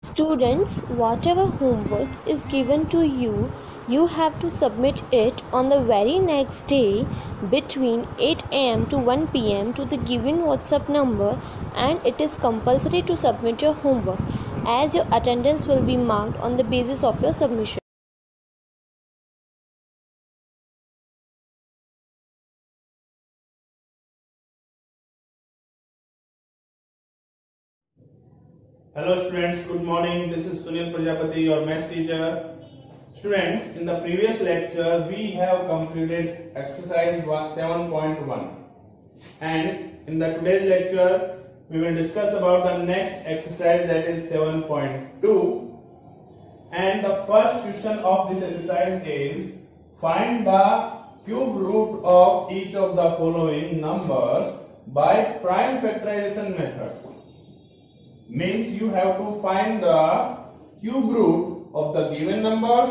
Students, whatever homework is given to you, you have to submit it on the very next day between 8 am to 1 pm to the given WhatsApp number, and it is compulsory to submit your homework as your attendance will be marked on the basis of your submission. Hello students, good morning. This is Sunil Prajapati, your maths teacher. Students, in the previous lecture we have completed exercise 7.1 and in the today's lecture we will discuss about the next exercise, that is 7.2, and the first question of this exercise is find the cube root of each of the following numbers by prime factorization method. Means you have to find the cube root of the given numbers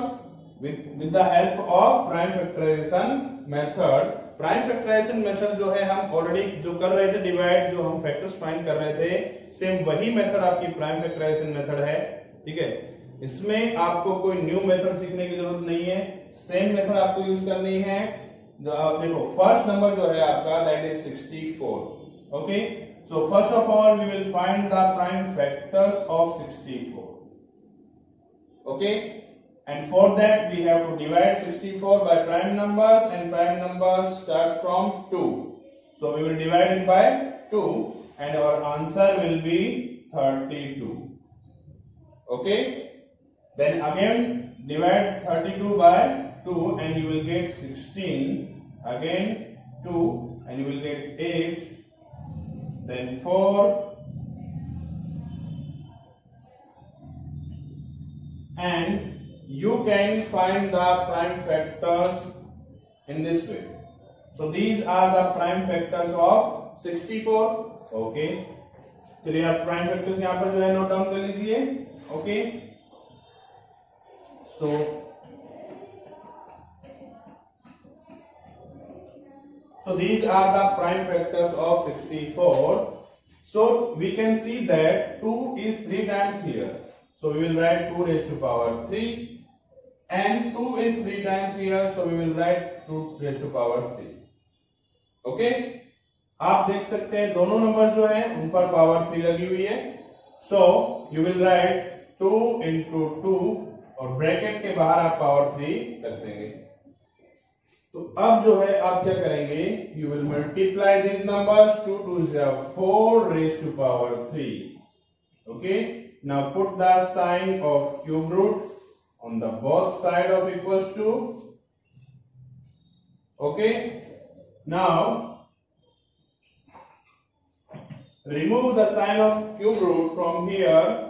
with the help of prime factorization method. Prime factorization method जो है हम already जो कर रहे थे, divide जो हम factors find कर रहे थे, सेम वही मेथड आपकी प्राइम फैक्टराइजेशन मेथड है. ठीक है, इसमें आपको कोई न्यू मेथड सीखने की जरूरत नहीं है, सेम मेथड आपको यूज करनी है. देखो फर्स्ट नंबर जो है आपका that is 64. Okay, so first of all we will find the prime factors of 64. Okay, and for that we have to divide 64 by prime numbers, and prime numbers starts from 2, so we will divide it by 2 and our answer will be 32. Okay, then again divide 32 by 2 and you will get 16, again 2 and you will get 8, then 4, and you can find the prime factors in this way. So these are the prime factors of 64. Okay, चलिए आप prime factors यहाँ पर जो है note down कर लीजिए. Okay, so these are the prime factors of 64. So we can see that 2 is 3 times here. So we will write 2 raised to power 3, and 2 is 3 times here. So we will write 2 raised to power 3. Okay, आप देख सकते हैं दोनों number जो है उन पर power 3 लगी हुई है. So you will write 2 into 2 और ब्रैकेट के बाहर आप पावर 3 रख देंगे. तो अब जो है आप क्या करेंगे, you will multiply this numbers. 2 2 is 4 raised to power 3. Okay, now put the sign of cube root on the both side of equals to. Okay, now remove the sign of cube root from here.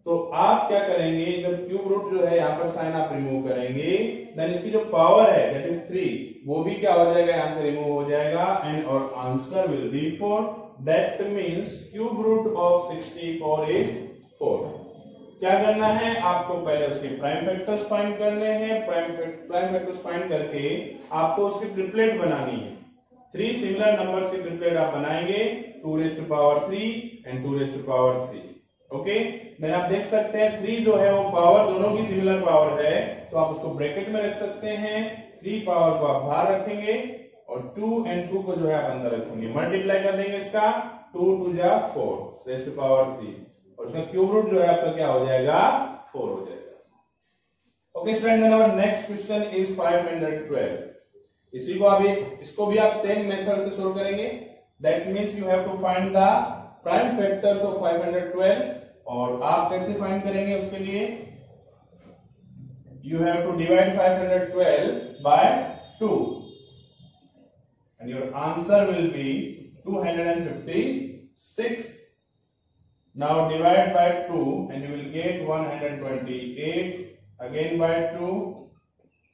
तो आप क्या करेंगे, जब cube root जो है यहाँ पर sign आप रिमूव करेंगे, देन इसकी जो पावर है दैट इज 3, वो भी क्या हो जाएगा, यहाँ से रिमूव हो जाएगा, एंड और answer will be 4. That means cube root of 64 is 4. क्या करना है, आपको पहले उसके प्राइम फैक्टर्स फाइंड करने हैं. प्राइम फैक्टर्स फाइंड करके आपको उसकी ट्रिपलेट बनानी है. 3 सिमिलर नंबर्स की ट्रिपलेट आप बनाएंगे, 2 raised to power 3 and 2 raised to power 3. Okay, then आप देख सकते हैं 3 जो है वो पावर दोनों की सिमिलर पावर है, तो आप उसको ब्रैकेट में रख सकते हैं. 3 पावर को आप बाहर रखेंगे और 2 and 2 को जो है आप अंदर रखेंगे. मल्टीप्लाई कर देंगे इसका, 2 2 जा 4 raised to power 3, और इसका क्यूब रूट जो है आपका क्या हो जाएगा, 4 हो जाएगा. Okay student, then our next question is 512. इसी को अभी इसको भी आप सेम मेथड से सोल्व करेंगे. That means you have to find the prime factors of 512. और आप कैसे फाइंड करेंगे, उसके लिए you have to divide 512 by 2 and your answer will be 256. Now divide by 2 and you will get 128, again by 2,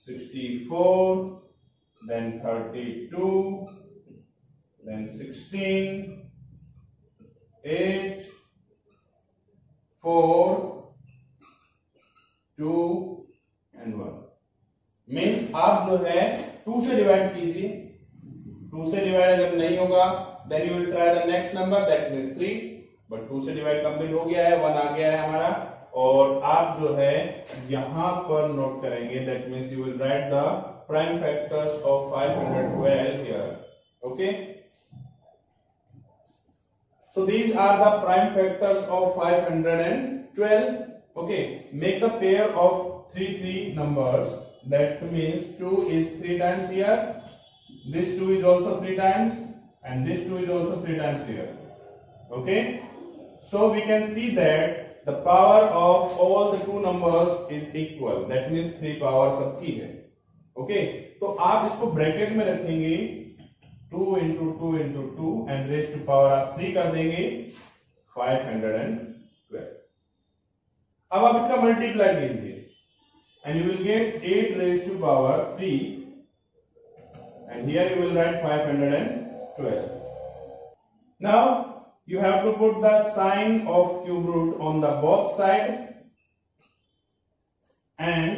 64, then 32, then 16, 8, 4, 2 and 1. Means आप जो है 2 से डिवाइड कीजिए. 2 से डिवाइड अगर नहीं होगा then you will try the next number that means 3. But 2 से डिवाइड कंप्लीट हो गया है, 1 आ गया है हमारा. और आप जो है यहां पर नोट करेंगे, that means you will write the prime factors of 512 here. Okay, so these are the prime factors of 512. Okay, make the pair of 3 numbers, that means 2 is 3 times here, this 2 is also 3 times, and this 2 is also 3 times here. Okay, so we can see that the power of all the two numbers is equal, that means 3 power सबकी है. Okay, तो आप इसको bracket में रखेंगे, 2 into 2 into 2 and raised to power आप 3 कर देंगे, 512. अब आप इसका मल्टीप्लाई कीजिए and you will get 8 raised to power 3 and here you will write 512. Now you have to put the sign of cube root on the both side and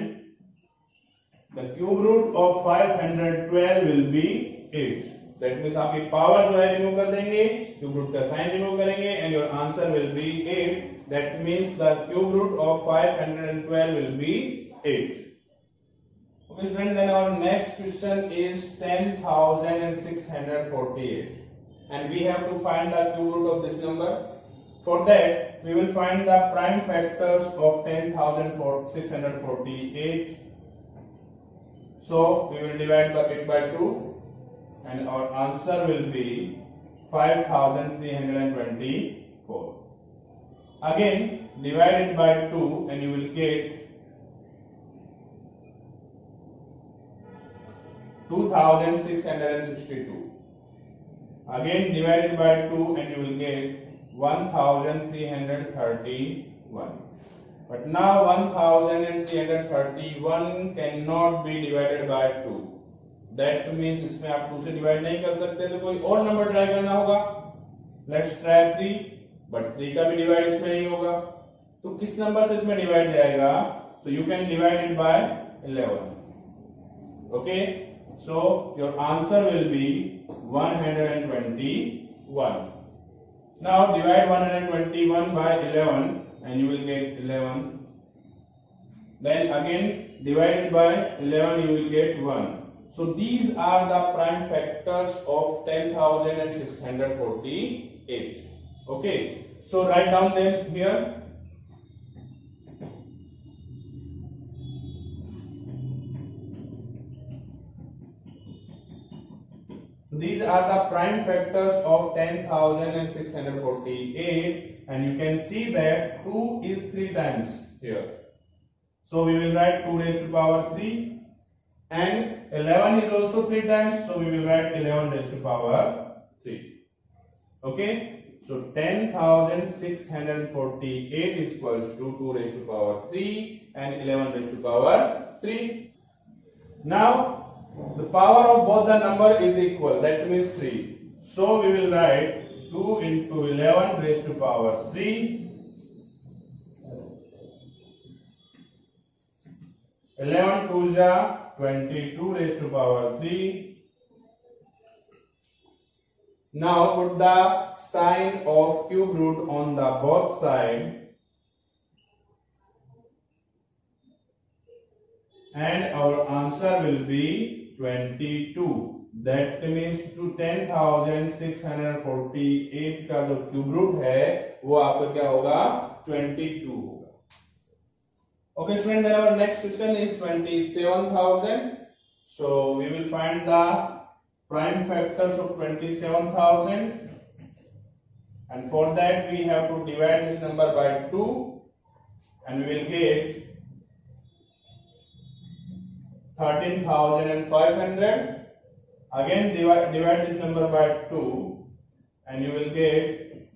the cube root of 512 will be 8. That means आपकी power जो है remove कर देंगे, cube root का sign remove करेंगे and your answer will B 8. That means the cube root of 512 will be 8. Okay students, then our next question is 10,648 and we have to find the cube root of this number. For that we will find the prime factors of 10,648. So we will divide it by 2 and our answer will be 5,324. Again divide it by 2 and you will get 2,662. Again divide it by 2 and you will get 1,331. But now 1,331 cannot be divided by 2. That means इसमें आप 2 से divide नहीं कर सकते, तो कोई और number try करना होगा. लेट्स ट्राई 3, बट 3 का भी डिवाइड इसमें नहीं होगा, तो किस नंबर से इसमें डिवाइड जाएगा? So you can divide it by 11. Okay, so your answer will be 121. Now divide 121 by 11 and you will get 11. Then again divide it by 11, you will get 1. So these are the prime factors of 10,648. Okay, so write down them here. These are the prime factors of 10,648 and you can see that 2 is 3 times here. So we will write 2 raised to power 3 and 11 is also 3 times, so we will write 11 raised to power 3. Okay, so 10,648 is equals to 2 raised to power 3 and 11 raised to power 3. Now the power of both the number is equal, that means 3. So we will write 2 into 11 raised to power 3. 11 2s are 22 raised to power 3. Now put the sign of cube root on the both side and our answer will be 22. That means to 10,648 का जो cube root है वो आपका क्या होगा? 22 होगा. Okay students, then our next question is 27,000. So we will find the prime factors of 27,000 and for that we have to divide this number by 2 and we will get 13,500. Again divide this number by 2 and you will get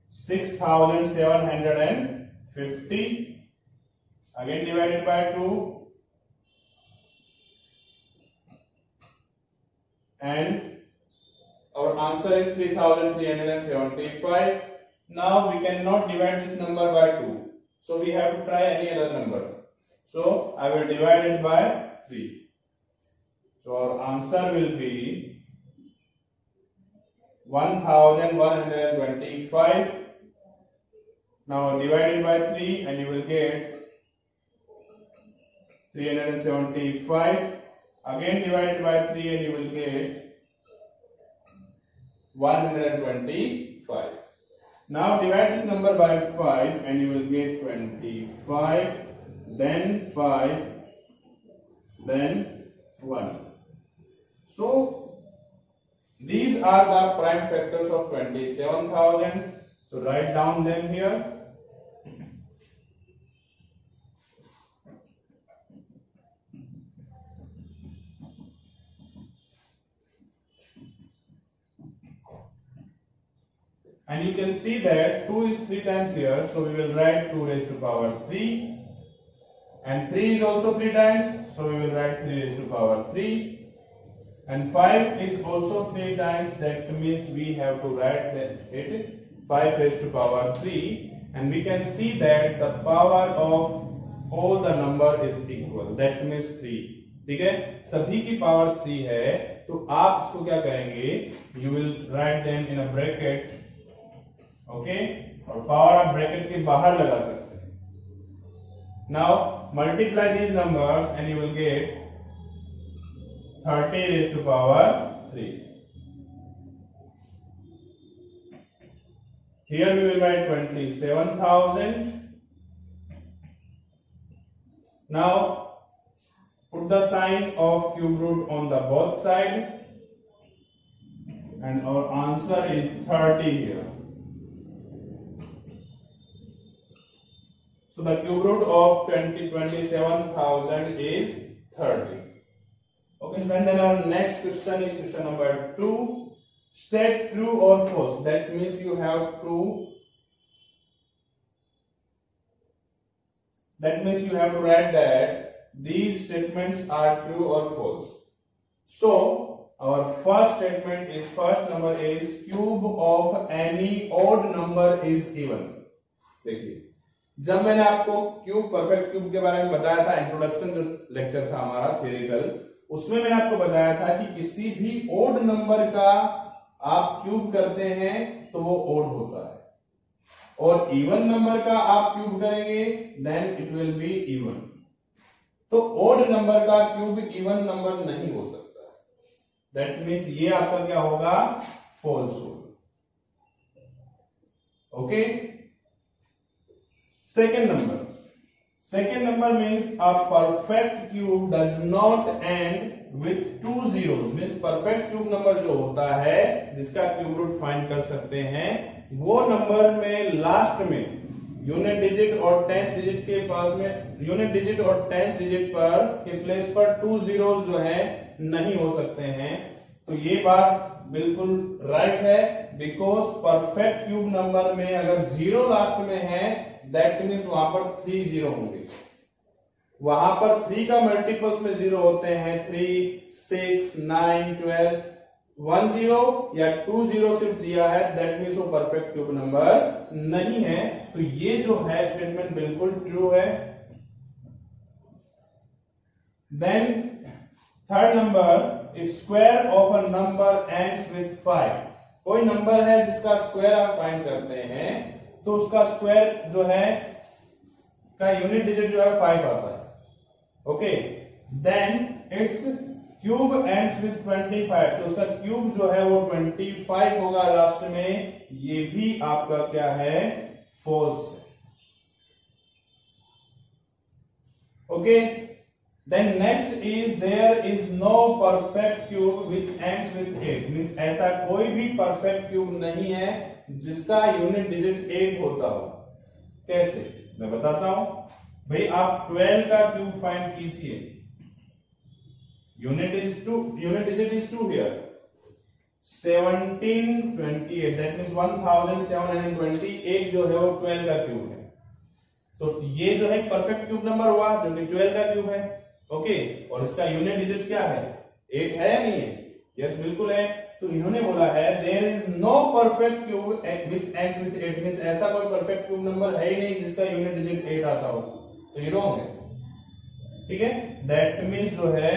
6,750. Again divided by 2 and our answer is 3,375. Now we cannot divide this number by 2, so we have to try any other number. So I will divide it by 3. So our answer will be 1,125. Now divide it by 3 and you will get 375. Again divide it by 3 and you will get 125. Now divide this number by 5 and you will get 25, then 5, then 1. So these are the prime factors of 27,000. So write down them here. And you can see that 2 is 3 times here, so we will write 2 raised to power 3. And 3 is also 3 times, so we will write 3 raised to power 3. And 5 is also 3 times, that means we have to write it 5 raised to power 3. And we can see that the power of all the number is equal, that means 3. ठीक है, सभी की power 3 है, तो आप इसको क्या करेंगे, you will write them in a bracket. Okay, और पावर आप ब्रैकेट के बाहर लगा सकते हैं. Now multiply these numbers and you will gate 30 raised to power 3. Here we will write 27,000. Now put the sign of cube root on the both side and our answer is 30 here. So the cube root of 27,000 is 30. Okay, then our next question is question number 2. State true or false. That means you have to. That means you have to write that these statements are true or false. So our first statement is, first number is cube of any odd number is even. देखिए, जब मैंने आपको cube, perfect cube के बारे में बताया था, introduction जो लेक्चर था हमारा थ्योरेटिकल, उसमें मैंने आपको बताया था कि किसी भी ओड नंबर का आप क्यूब करते हैं तो वो ओड होता है, और इवन नंबर का आप क्यूब करेंगे then it will be even. तो ओड नंबर का क्यूब इवन नंबर नहीं हो सकता. दैट मीन्स ये आपका क्या होगा, फॉल्स होगा. Okay. Second number means a perfect cube does not end with 2 zeros. Means perfect cube number जो होता है, जिसका क्यूब रूट फाइंड कर सकते हैं, वो नंबर में लास्ट में यूनिट डिजिट और टेंथ डिजिट के पास में, यूनिट डिजिट और टेंथ डिजिट पर के प्लेस पर 2 zeros जो है नहीं हो सकते हैं. तो ये बात बिल्कुल राइट है, बिकॉज परफेक्ट क्यूब नंबर में अगर 0 लास्ट में है, दैट मीन्स वहां पर 3 जीरो होंगे. वहां पर 3 का मल्टीपल्स में 0 होते हैं, 3, 6, 9, 12. 1 0 या 2 0 सिर्फ दिया है, दैट मीन्स वो परफेक्ट क्यूब नंबर नहीं है. तो ये जो है स्टेटमेंट बिल्कुल ट्रू है. Then third number, if square of a number ends with 5. कोई नंबर है जिसका स्क्वायर आप फाइंड करते हैं, तो उसका स्क्वायर जो है का यूनिट डिजिट जो है 5 आता है. Okay, then it's cube ends with 25. तो उसका क्यूब जो है वो 25 होगा लास्ट में. ये भी आपका क्या है, फॉल्स है. Okay. Then next is there is no perfect cube which ends with 8. Means ऐसा कोई भी परफेक्ट क्यूब नहीं है जिसका यूनिट डिजिट 8 होता हो. कैसे, मैं बताता हूं भाई. आप 12 का क्यूब फाइंड कीजिए. Unit is 2, unit digit is 2 here. 1728, that means 1728 जो है वो 12 का क्यूब है. तो ये जो है परफेक्ट क्यूब नंबर हुआ जो कि 12 का क्यूब है. ओके, और इसका यूनिट डिजिट क्या है, 8 है या नहीं है? यस, बिल्कुल है. तो इन्होंने बोला है there is no perfect cube which ends with 8. Means ऐसा कोई परफेक्ट क्यूब नंबर है ही नहीं जिसका यूनिट डिजिट 8 आता हो. तो ये रॉन्ग है. ठीक है, दैट मींस जो है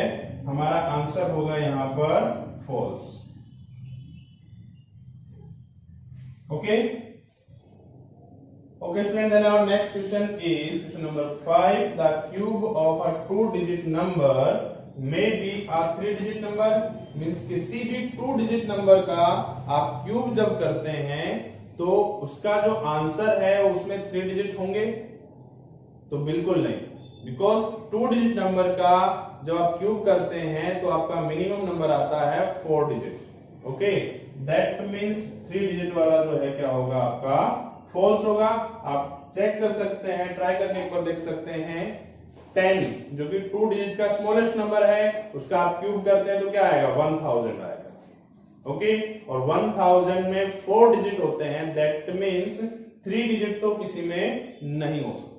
हमारा आंसर होगा यहां पर false. Okay. Okay, student, then our next question is question number 5. The cube of a 2-digit number may be a 3-digit number. Means किसी भी 2-digit नंबर का आप क्यूब जब करते हैं तो उसका जो आंसर है उसमें 3 डिजिट होंगे? तो बिल्कुल नहीं, बिकॉज 2-digit नंबर का जब आप क्यूब करते हैं तो आपका मिनिमम नंबर आता है 4 digit. Okay, that means 3 digit वाला जो है क्या होगा आपका फॉल्स होगा। आप चेक कर सकते हैं, ट्राई करके एक बार देख सकते हैं। 10 जो कि 2 डिजिट का स्मॉलेस्ट नंबर है उसका आप क्यूब करते हैं तो क्या आएगा 1000 आएगा। ओके, और 1000 में 4 डिजिट होते हैं, दैट मीन्स 3 डिजिट तो किसी में नहीं हो सकता।